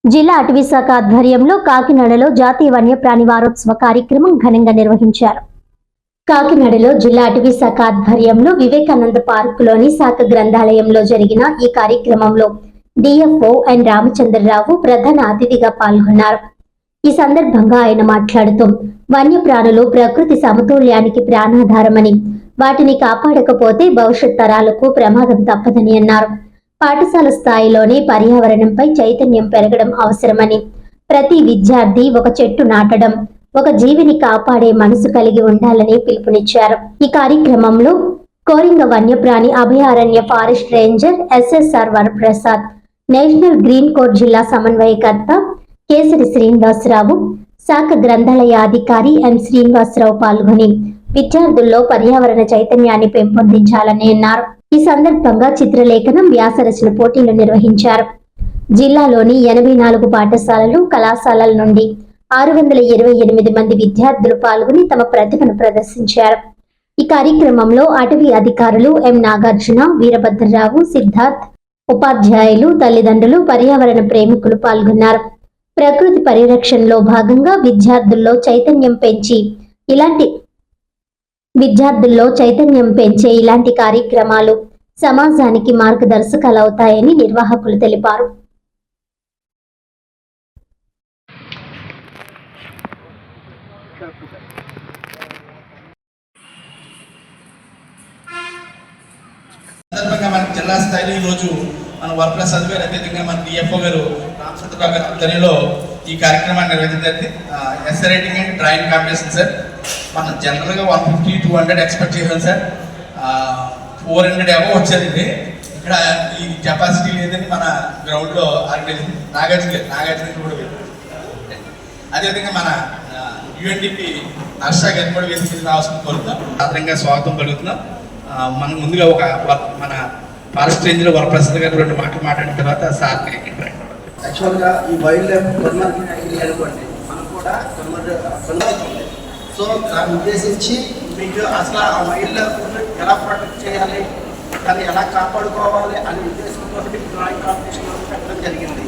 జిల్లా అటవీ శాఖ ఆధ్వర్యంలో కాకినాడలో జాతీయ వన్యప్రాణి వారోత్సవ కార్యక్రమం ఘనంగా నిర్వహించారు. కాకినాడలో జిల్లా అటవీ శాఖ ఆధ్వర్యంలో వివేకానంద పార్కులోని శాఖ గ్రంథాలయంలో జరిగిన ఈ కార్యక్రమంలో డిఎఫ్ఓ ఎన్ రామచంద్రరావు ప్రధాన అతిథిగా పాల్గొన్నారు. ఈ సందర్భంగా ఆయన మాట్లాడుతూ వన్యప్రాణులు ప్రకృతి సమతుల్యానికి ప్రాణాధారమని, వాటిని కాపాడకపోతే భవిష్యత్ తరాలకు ప్రమాదం తప్పదని అన్నారు. పాఠశాల స్థాయిలోనే పర్యావరణంపై చైతన్యం పెరగడం అవసరమని, ప్రతి విద్యార్థి ఒక చెట్టు నాటడం, ఒక జీవిని కాపాడే మనసు కలిగి ఉండాలని పిలుపునిచ్చారు. ఈ కార్యక్రమంలో కోరింగ వన్యప్రాణి అభయారణ్య forest ranger SSR Varaprasad, national green corps జిల్లా సమన్వయకర్త కేసరి శ్రీనివాసరావు, శాఖ గ్రంథాలయ అధికారి ఎం శ్రీనివాసరావు పాల్గొని విద్యార్థుల్లో పర్యావరణ చైతన్యాన్ని పెంపొందించాలని అన్నారు. ఈ సందర్భంగా చిత్రలేఖనం, వ్యాసరచన పోటీలు నిర్వహించారు. జిల్లాలోని 84 పాఠశాలలు, కళాశాలల నుండి 628 మంది విద్యార్థులు పాల్గొని తమ ప్రతిభను ప్రదర్శించారు. ఈ కార్యక్రమంలో అటవీ అధికారులు ఎం నాగార్జున, వీరభద్రరావు, సిద్ధార్థ్, ఉపాధ్యాయులు, తల్లిదండ్రులు, పర్యావరణ ప్రేమికులు పాల్గొన్నారు. ప్రకృతి పరిరక్షణలో భాగంగా విద్యార్థుల్లో చైతన్యం పెంచే ఇలాంటి కార్యక్రమాలు సమాజానికి మార్గదర్శకాలవుతాయని నిర్వాహకులు తెలిపారు. మన జిల్లా స్థాయిలో ఈరోజు మన వరప్రసాద్ గారు, అదేవిధంగా మన డిఎఫ్ఓ గారు రామచంద్రరావు గారి ఆధ్వర్యంలో ఈ కార్యక్రమాన్ని నిర్వహించింది. Essay writing and drawing competition sir. మనం జనరల్గా 150-200 ఎక్స్పెక్ట్ చేసాం సార్. 400 ఏమో వచ్చేది. ఇక్కడ ఈ కెపాసిటీ లేదని మన గ్రౌండ్లో నాగార్జున కూడా అదేవిధంగా మన యుఎన్డిపి హర్ష గారిని కూడా వేదిక రావాల్సిన కోరుతున్నాం. సాధారణంగా స్వాగతం కలుగుతున్నాం. మనం ముందుగా మన ఫారెస్ట్ రేంజ్లో వరప్రసాద్ గారు 2 మాటలు మాట్లాడిన తర్వాత సార్ యాక్చువల్గా ఈ వైల్డ్ లైఫ్ కన్వర్జెన్సీ అనుకోండి, మనం కూడా కన్వర్జెన్స్. సో దాన్ని ఉద్దేశించి మీకు అసలు ఆ వైల్డ్ లైఫ్ ఎలా ప్రొటెక్ట్ చేయాలి, దాన్ని ఎలా కాపాడుకోవాలి అనే ఉద్దేశంతో డ్రాయింగ్ కాంపిటీషన్ పెట్టడం జరిగింది.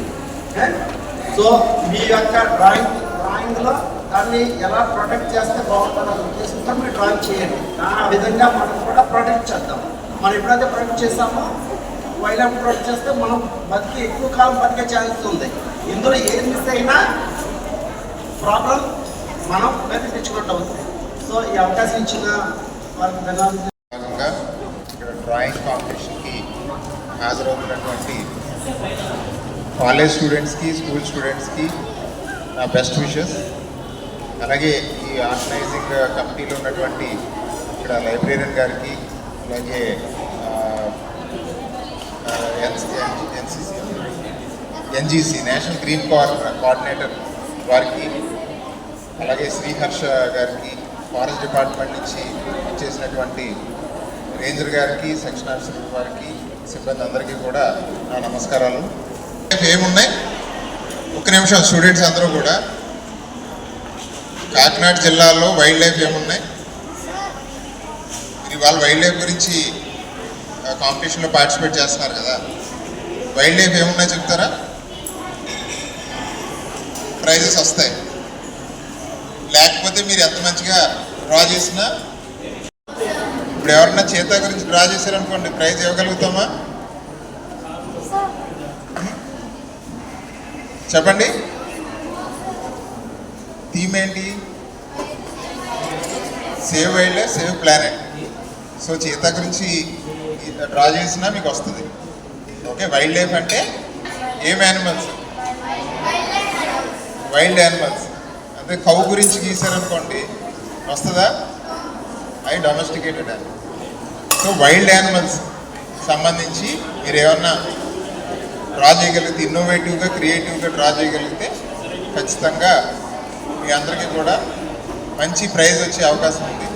సో మీ యొక్క డ్రాయింగ్లో దాన్ని ఎలా ప్రొటెక్ట్ చేస్తే బాగుంటుందనే ఉద్దేశంతో మీరు డ్రాయింగ్ చేయండి. ఆ విధంగా మనం కూడా ప్రొటెక్ట్ చేద్దాం. మనం ఎప్పుడైతే ప్రొటెక్ట్ చేస్తామో, వైల్డ్ లైఫ్ ప్రొటెక్ట్ చేస్తే మనం ఎక్కువ కాలం బతికే ఛాన్స్ ఉంది. ఇందులో ఏం మిస్ అయినా ప్రాబ్లం మనం తెచ్చుకుంటూ అవుతుంది. సో ఈ అవకాశం ఇచ్చిన వారికి ధన్యవాదాలు. ఇక్కడ డ్రాయింగ్ కాంపిటీషన్కి హాజరవుతున్నటువంటి కాలేజ్ స్టూడెంట్స్కి, స్కూల్ స్టూడెంట్స్కి నా బెస్ట్ విషెస్. అలాగే ఈ ఆర్గనైజింగ్ కమిటీలో ఉన్నటువంటి ఇక్కడ లైబ్రేరియన్ గారికి, అలాగే ఎన్జీసీ నేషనల్ గ్రీన్ కోఆర్డినేటర్ వారికి, అలాగే శ్రీహర్ష గారికి, ఫారెస్ట్ డిపార్ట్మెంట్ నుంచి చేసినటువంటి రేంజర్ గారికి, సెక్షన్ ఆఫీసర్ వారికి, సిబ్బంది అందరికీ కూడా నా నమస్కారాలు. ఏమున్నాయి ఒక్క నిమిషం, స్టూడెంట్స్ అందరూ కూడా కాకినాడ జిల్లాలో వైల్డ్ లైఫ్ ఏమున్నాయి, ఇవాళ వైల్డ్ లైఫ్ గురించి కాంపిటీషన్లో పార్టిసిపేట్ చేస్తున్నారు కదా, వైల్డ్ లైఫ్ ఏమున్నాయి చెప్తారా? ప్రైజెస్ వస్తాయి. లేకపోతే మీరు ఎంత మంచిగా డ్రా చేసినా, ఇప్పుడు ఎవరన్నా చీతా గురించి డ్రా చేశారనుకోండి, ప్రైజ్ ఇవ్వగలుగుతామా? చెప్పండి. థీమ్ ఏంటి? Save wild life, save planet. So cheetah గురించి డ్రా చేసినా మీకు వస్తుంది. ఓకే, వైల్డ్ లైఫ్ అంటే ఏం యానిమల్స్? Wild animals. అంటే కౌ గురించి గీసారనుకోండి వస్తుందా? అవి domesticated animals. So wild animals సంబంధించి మీరు ఏమన్నా డ్రా చేయగలిగితే, ఇన్నోవేటివ్గా, క్రియేటివ్గా డ్రా చేయగలిగితే ఖచ్చితంగా మీ అందరికీ కూడా మంచి ప్రైజ్ వచ్చే అవకాశం ఉంది.